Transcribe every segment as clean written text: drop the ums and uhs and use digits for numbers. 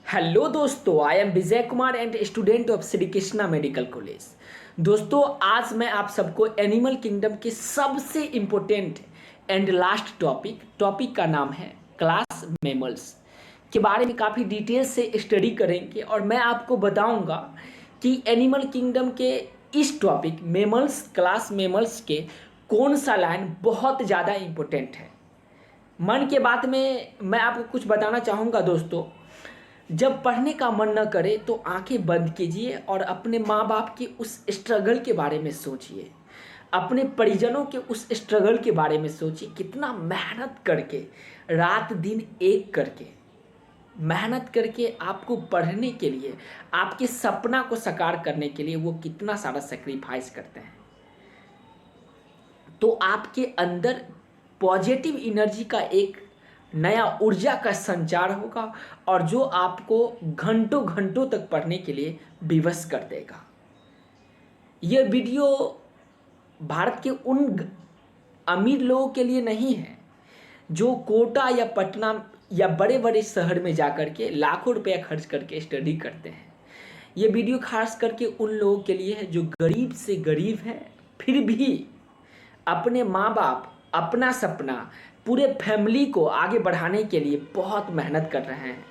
Hello दोस्तों, I am Vijay Kumar and student of Shri Krishna medical college. दोस्तों, आज मैं आप सबको एनिमल किंगडम के सबसे इम्पोर्टेंट एंड लास्ट टॉपिक का नाम है क्लास मैमल्स के बारे में काफ़ी डिटेल से स्टडी करेंगे और मैं आपको बताऊंगा कि एनिमल किंगडम के इस टॉपिक मैमल्स क्लास मैमल्स के कौन सा लाइन बहुत ज़्यादा इम्पोर्टेंट है। मन के बात में मैं आपको कुछ बताना चाहूँगा दोस्तों। जब पढ़ने का मन न करे तो आंखें बंद कीजिए और अपने माँ बाप के उस स्ट्रगल के बारे में सोचिए, अपने परिजनों के उस स्ट्रगल के बारे में सोचिए। कितना मेहनत करके, रात दिन एक करके मेहनत करके आपको पढ़ने के लिए, आपके सपना को साकार करने के लिए वो कितना सारा सेक्रीफाइस करते हैं। तो आपके अंदर पॉजिटिव एनर्जी का एक नया ऊर्जा का संचार होगा और जो आपको घंटों घंटों तक पढ़ने के लिए विवश कर देगा। यह वीडियो भारत के उन अमीर लोगों के लिए नहीं है जो कोटा या पटना या बड़े बड़े शहर में जाकर के लाखों रुपया खर्च करके स्टडी करते हैं। ये वीडियो खास करके उन लोगों के लिए है जो गरीब से गरीब है, फिर भी अपने माँ बाप, अपना सपना, पूरे फैमिली को आगे बढ़ाने के लिए बहुत मेहनत कर रहे हैं।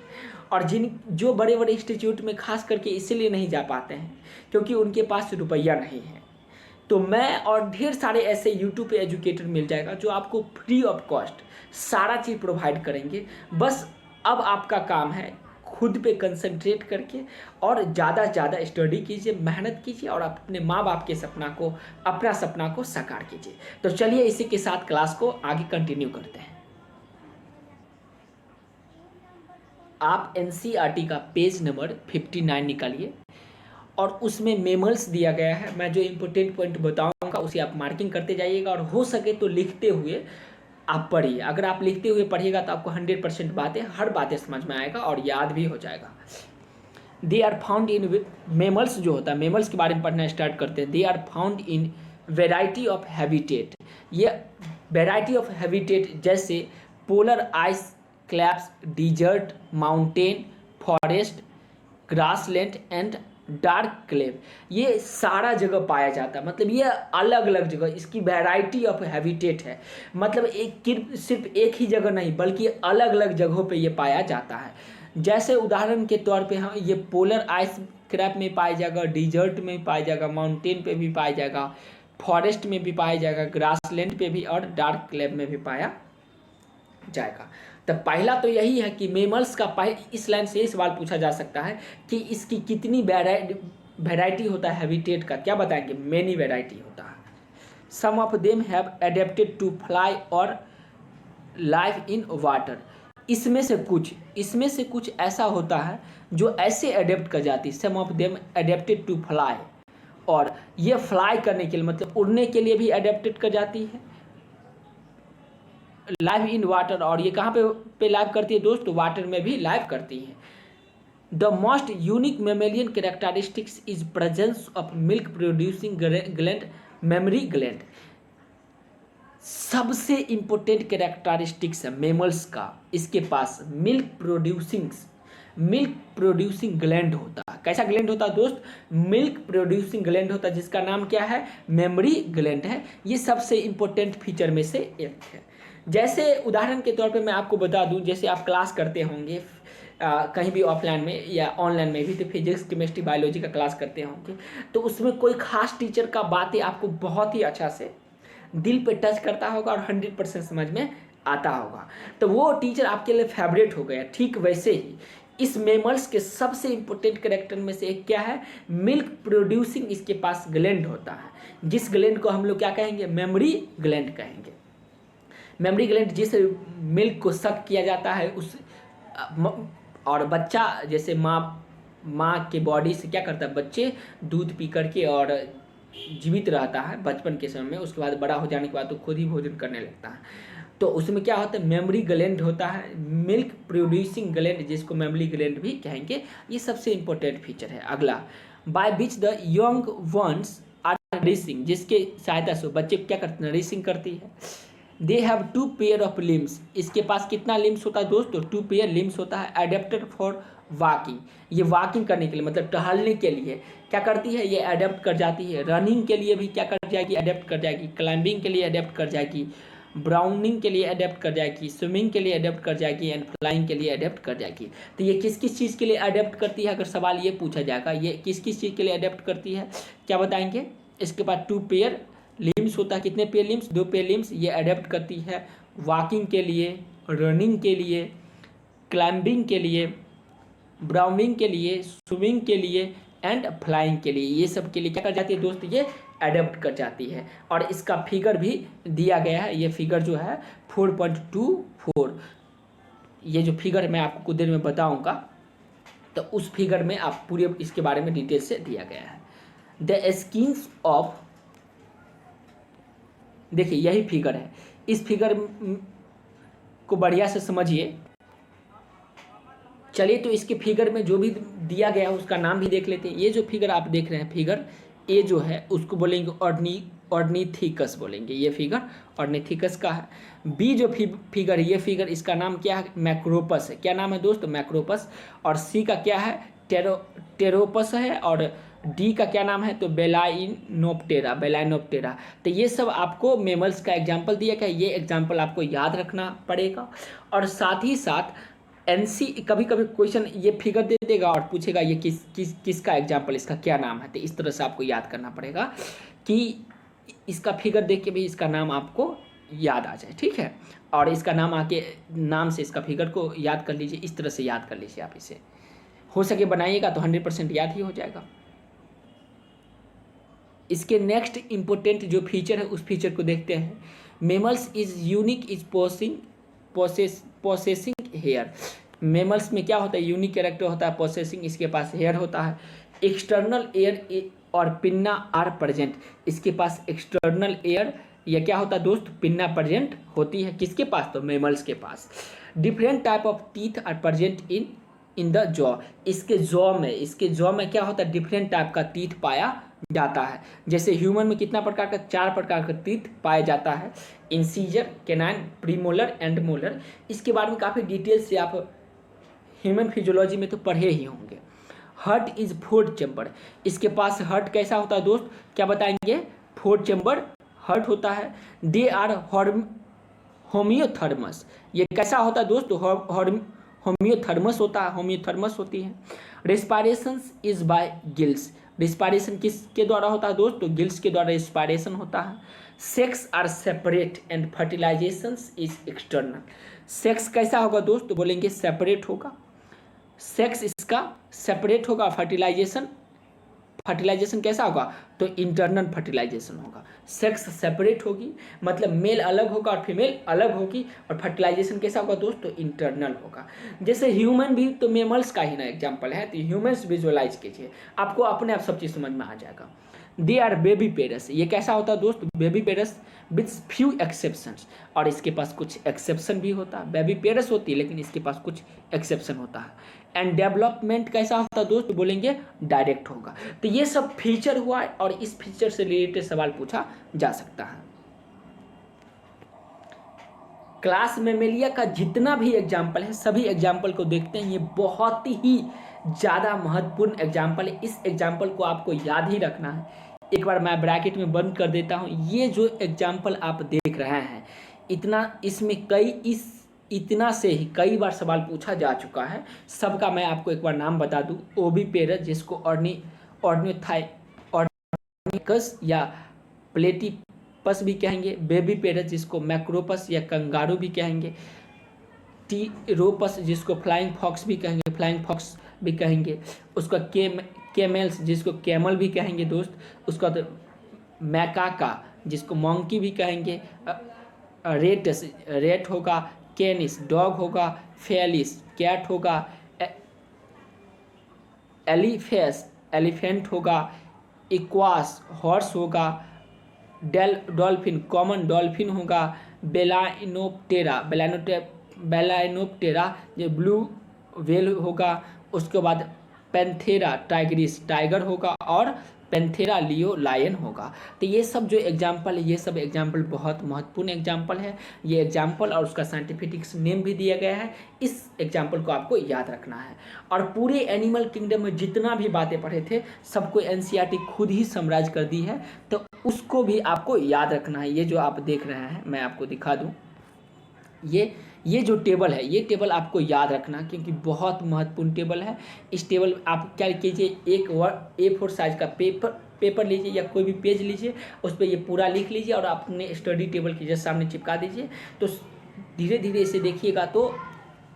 और जो बड़े बड़े इंस्टीट्यूट में खास करके इसीलिए नहीं जा पाते हैं क्योंकि उनके पास रुपया नहीं है। तो मैं और ढेर सारे ऐसे यूट्यूब पे एजुकेटर मिल जाएगा जो आपको फ्री ऑफ कॉस्ट सारा चीज़ प्रोवाइड करेंगे। बस अब आपका काम है खुद पे कंसंट्रेट करके और ज़्यादा से ज़्यादा स्टडी कीजिए, मेहनत कीजिए और अपने माँ बाप के अपना सपना को साकार कीजिए। तो चलिए इसी के साथ क्लास को आगे कंटिन्यू करते हैं। आप एनसीईआरटी का पेज नंबर 59 निकालिए और उसमें मेमल्स दिया गया है। मैं जो इम्पोर्टेंट पॉइंट बताऊंगा उसे आप मार्किंग करते जाइएगा और हो सके तो लिखते हुए आप पढ़िए। अगर आप लिखते हुए पढ़िएगा तो आपको 100% हर बातें समझ में आएगा और याद भी हो जाएगा। They are found in mammals, जो होता है मेमल्स के बारे में पढ़ना स्टार्ट करते हैं। They are found in variety of habitat. ये वेराइटी ऑफ हैबिटेट जैसे polar ice caps, desert, mountain, forest, grassland and dark cave, ये सारा जगह पाया जाता है। मतलब ये अलग अलग जगह, इसकी वैरायटी ऑफ हैबिटेट है। मतलब सिर्फ एक ही जगह नहीं बल्कि अलग अलग जगहों पे ये पाया जाता है। जैसे उदाहरण के तौर पे हम ये पोलर आइस क्रैप में पाया जाएगा, डिजर्ट में पाया जाएगा, माउंटेन पे भी पाया जाएगा, फॉरेस्ट में भी पाया जाएगा, ग्रासलैंड पे भी और डार्क क्लेव में भी पाया जाएगा। तो पहला तो यही है कि मेमल्स का इस लाइन से सवाल पूछा जा सकता है कि इसकी कितनी वैरायटी होता है हैबिटेट का। क्या बताएंगे? मेनी वैरायटी होता है। Some of them have adapted to fly और लाइव इन वाटर। इसमें से कुछ ऐसा होता है जो ऐसे एडेप्ट कर जाती है। Some of them adapted to fly, और ये फ्लाई करने के लिए मतलब उड़ने के लिए भी एडेप्टेड कर जाती है। लाइव इन वाटर, और ये कहाँ पे लाइव करती है दोस्त? वाटर में भी लाइव करती है। The most unique mammalian characteristics is presence of milk producing gland, mammary gland. सबसे इंपॉर्टेंट कैरेक्टरिस्टिक्स है मेमल्स का, इसके पास मिल्क प्रोड्यूसिंग ग्लैंड होता है। कैसा ग्लैंड होता है दोस्त? मिल्क प्रोड्यूसिंग ग्लैंड होता है, जिसका नाम क्या है? मेमरी ग्लैंड है। ये सबसे इंपॉर्टेंट फीचर में से एक है। जैसे उदाहरण के तौर पे मैं आपको बता दूं, जैसे आप क्लास करते होंगे कहीं भी ऑफलाइन में या ऑनलाइन में भी, तो फिजिक्स, केमिस्ट्री, बायोलॉजी का क्लास करते होंगे, तो उसमें कोई खास टीचर का बातें आपको बहुत ही अच्छा से दिल पे टच करता होगा और 100% समझ में आता होगा, तो वो टीचर आपके लिए फेवरेट हो गया। ठीक वैसे ही इस मेमल्स के सबसे इंपॉर्टेंट कैरेक्टर में से एक क्या है? मिल्क प्रोड्यूसिंग इसके पास ग्लैंड होता है, जिस ग्लैंड को हम लोग क्या कहेंगे? मेमरी ग्लैंड कहेंगे। मेमरी ग्लैंड जिस मिल्क को सक किया जाता है उस और बच्चा, जैसे माँ के बॉडी से क्या करता है? बच्चे दूध पी करके और जीवित रहता है बचपन के समय में, उसके बाद बड़ा हो जाने के बाद तो खुद ही भोजन करने लगता है। तो उसमें क्या होता है? मेमरी ग्लैंड होता है, मिल्क प्रोड्यूसिंग ग्लैंड, जिसको मेमरी ग्लैंड भी कहेंगे। ये सबसे इंपॉर्टेंट फीचर है। अगला, by which the young ones are nourishing, जिसके सहायता से बच्चे क्या करते हैं? नरिशिंग करती है। They have 2 pair of limbs, इसके पास कितना लिम्स होता है दोस्तों? 2 पेयर लिम्स होता है। एडेप्टेड फॉर वॉकिंग, ये वॉकिंग करने के लिए मतलब टहलने के लिए क्या करती है, ये अडेप्ट कर जाती है। रनिंग के लिए भी क्या कर जाएगी, अडेप्ट कर जाएगी। क्लाइंबिंग के लिए अडेप्ट कर जाएगी। ब्राउनिंग के लिए अडेप्ट कर जाएगी। स्विमिंग के लिए अडेप्ट कर जाएगी। एंड फ्लाइंग के लिए अडेप्ट कर जाएगी। तो ये किस किस चीज़ के लिए अडेप्ट करती है, अगर सवाल ये पूछा जाएगा ये किस किस चीज़ के लिए अडेप्ट करती है, क्या बताएंगे? इसके बाद 2 पेयर लिम्स होता है। कितने पेयर लिम्स? 2 pair limbs. ये अडेप्ट करती है वॉकिंग के लिए, रनिंग के लिए, क्लाइंबिंग के लिए, ब्राउनिंग के लिए, स्विमिंग के लिए एंड फ्लाइंग के लिए। ये सब के लिए क्या कर जाती है दोस्त, ये अडेप्ट कर जाती है। और इसका फिगर भी दिया गया है। ये फिगर जो है 4.24, ये जो फिगर मैं आपको कुछ देर में बताऊंगा, तो उस फिगर में आप पूरे इसके बारे में डिटेल से दिया गया है। द स्किन्स ऑफ, देखिए यही फिगर है। इस फिगर को बढ़िया से समझिए। चलिए तो इसके फिगर में जो भी दिया गया है उसका नाम भी देख लेते हैं। ये जो फिगर आप देख रहे हैं, फिगर ए जो है उसको बोलेंगे ऑर्निथिकस बोलेंगे। ये फिगर ऑर्निथिकस का है। बी जो फिगर है, ये फिगर इसका नाम क्या है, मैक्रोपस है। क्या नाम है दोस्त, मैक्रोपस। और सी का क्या है, टेरोपस है। और डी का क्या नाम है, तो बेलाइनोप्टेरा, बेलाइनोप्टेरा। तो ये सब आपको मेमल्स का एग्जाम्पल दिया गया। ये एग्जाम्पल आपको याद रखना पड़ेगा। और साथ ही साथ एनसी कभी कभी क्वेश्चन ये फिगर दे देगा और पूछेगा ये किसका एग्जाम्पल, इसका क्या नाम है। तो इस तरह से आपको याद करना पड़ेगा कि इसका फिगर देख के भी इसका नाम आपको याद आ जाए, ठीक है। और इसका नाम आके नाम से इसका फिगर को याद कर लीजिए। इस तरह से याद कर लीजिए आप इसे, हो सके बनाइएगा तो 100% याद ही हो जाएगा। इसके नेक्स्ट इंपॉर्टेंट जो फीचर है उस फीचर को देखते हैं। Mammals is unique is possessing hair. Mammals में क्या होता है, यूनिक कैरेक्टर होता है पोसेसिंग, इसके पास हेयर होता है। एक्सटर्नल एयर और पिन्ना आर प्रेजेंट, इसके पास एक्सटर्नल एयर या क्या होता है दोस्त, पिन्ना प्रेजेंट होती है। किसके पास, तो मेमल्स के पास। Different type of teeth are present in the jaw, इसके जॉ में क्या होता है, डिफरेंट टाइप का टीथ पाया जाता है। जैसे ह्यूमन में कितना प्रकार का, 4 प्रकार का टीथ पाया जाता है, incisor, canine, premolar and molar. इसके बारे में काफ़ी डिटेल से आप ह्यूमन फिजियोलॉजी में तो पढ़े ही होंगे। हार्ट इज 4 चैम्बर, इसके पास हार्ट कैसा होता है दोस्त, क्या बताएंगे, 4 चैम्बर हार्ट होता है। दे आर होम्योथर्मस, ये कैसा होता है दोस्त, होम्योथर्मस होता है, होम्योथर्मस होती है। Respiration is by gills, respiration किसके द्वारा होता है दोस्त, तो गिल्स के द्वारा रिस्पायरेशन होता है। Sex are separate and fertilization is external, sex कैसा होगा दोस्त, तो बोलेंगे सेपरेट होगा, सेक्स इसका सेपरेट होगा। फर्टिलाइजेशन कैसा होगा, तो इंटरनल फर्टिलाइजेशन होगा। सेक्स सेपरेट होगी मतलब मेल अलग होगा और फीमेल अलग होगी। और फर्टिलाइजेशन कैसा होगा दोस्त, तो इंटरनल होगा। जैसे ह्यूमन भी तो मेमल्स का ही ना एग्जाम्पल है, तो ह्यूमन्स विजुअलाइज कीजिए, आपको अपने आप सब चीज़ समझ में आ जाएगा। दे आर बेबी पेरस, ये कैसा होता है दोस्त, बेबी पेरस विथ फ्यू एक्सेप्शंस, और इसके पास कुछ एक्सेप्शन भी होता है। बेबी पेरस होती है लेकिन इसके पास कुछ एक्सेप्शन होता है। एंड डेवलपमेंट कैसा होता है दोस्त, बोलेंगे डायरेक्ट होगा। तो ये सब फीचर हुआ और इस फीचर से रिलेटेड सवाल पूछा जा सकता है। क्लास मेमेलिया का जितना भी एग्जाम्पल है सभी एग्जाम्पल को देखते हैं। ये बहुत ही ज़्यादा महत्वपूर्ण एग्जाम्पल है। इस एग्जाम्पल को आपको याद ही रखना है। एक बार मैं ब्रैकेट में बंद कर देता हूँ। ये जो एग्जाम्पल आप देख रहे हैं, इतना से ही कई बार सवाल पूछा जा चुका है। सबका मैं आपको एक बार नाम बता दूं। ओविपेरस, जिसको ऑर्निथाइकस या प्लेटिपस भी कहेंगे। बेबी पेरस, जिसको मैक्रोपस या कंगारू भी कहेंगे। टीरोपस, जिसको फ्लाइंग फॉक्स भी कहेंगे। उसका केमेल्स, जिसको कैमल भी कहेंगे दोस्त। उसका तो मैकाका, जिसको मंकी भी कहेंगे। रेट होगा। कैनिस डॉग होगा। फेलिस कैट होगा। एलिफेंट होगा। इक्वास हॉर्स होगा। डॉल्फिन कॉमन डॉल्फिन होगा। बेलाइनोप्टेरा ये ब्लू व्हेल होगा। उसके बाद पैंथेरा टाइग्रिस टाइगर होगा। और पैंथेरा लियो लायन होगा। तो ये सब जो एग्जाम्पल है, ये सब एग्जाम्पल बहुत महत्वपूर्ण एग्जाम्पल है। ये एग्जाम्पल और उसका साइंटिफिक नेम भी दिया गया है, इस एग्जाम्पल को आपको याद रखना है। और पूरे एनिमल किंगडम में जितना भी बातें पढ़े थे सबको एनसीईआरटी खुद ही समराइज कर दी है, तो उसको भी आपको याद रखना है। ये जो आप देख रहे हैं, मैं आपको दिखा दूँ, ये जो टेबल है, ये टेबल आपको याद रखना, क्योंकि बहुत महत्वपूर्ण टेबल है। इस टेबल आप क्या कीजिए, एक A4 साइज का पेपर लीजिए या कोई भी पेज लीजिए, उस पर ये पूरा लिख लीजिए और अपने स्टडी टेबल के जस्ट सामने चिपका दीजिए। तो धीरे धीरे इसे देखिएगा तो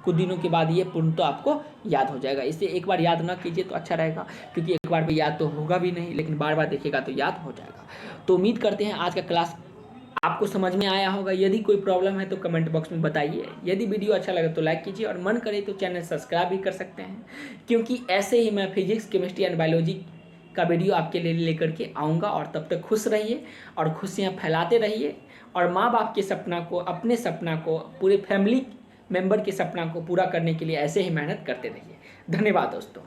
कुछ दिनों के बाद ये पूर्ण तो आपको याद हो जाएगा। इसे एक बार याद ना कीजिए तो अच्छा रहेगा, क्योंकि एक बार भी याद तो होगा भी नहीं, लेकिन बार बार देखिएगा तो याद हो जाएगा। तो उम्मीद करते हैं आज का क्लास आपको समझ में आया होगा। यदि कोई प्रॉब्लम है तो कमेंट बॉक्स में बताइए। यदि वीडियो अच्छा लगे तो लाइक कीजिए, और मन करे तो चैनल सब्सक्राइब भी कर सकते हैं, क्योंकि ऐसे ही मैं फिजिक्स, केमिस्ट्री एंड बायोलॉजी का वीडियो आपके लिए लेकर के आऊँगा। और तब तक खुश रहिए और खुशियाँ फैलाते रहिए, और माँ बाप के सपना को, अपने सपना को, पूरे फैमिली मेम्बर के सपना को पूरा करने के लिए ऐसे ही मेहनत करते रहिए। धन्यवाद दोस्तों।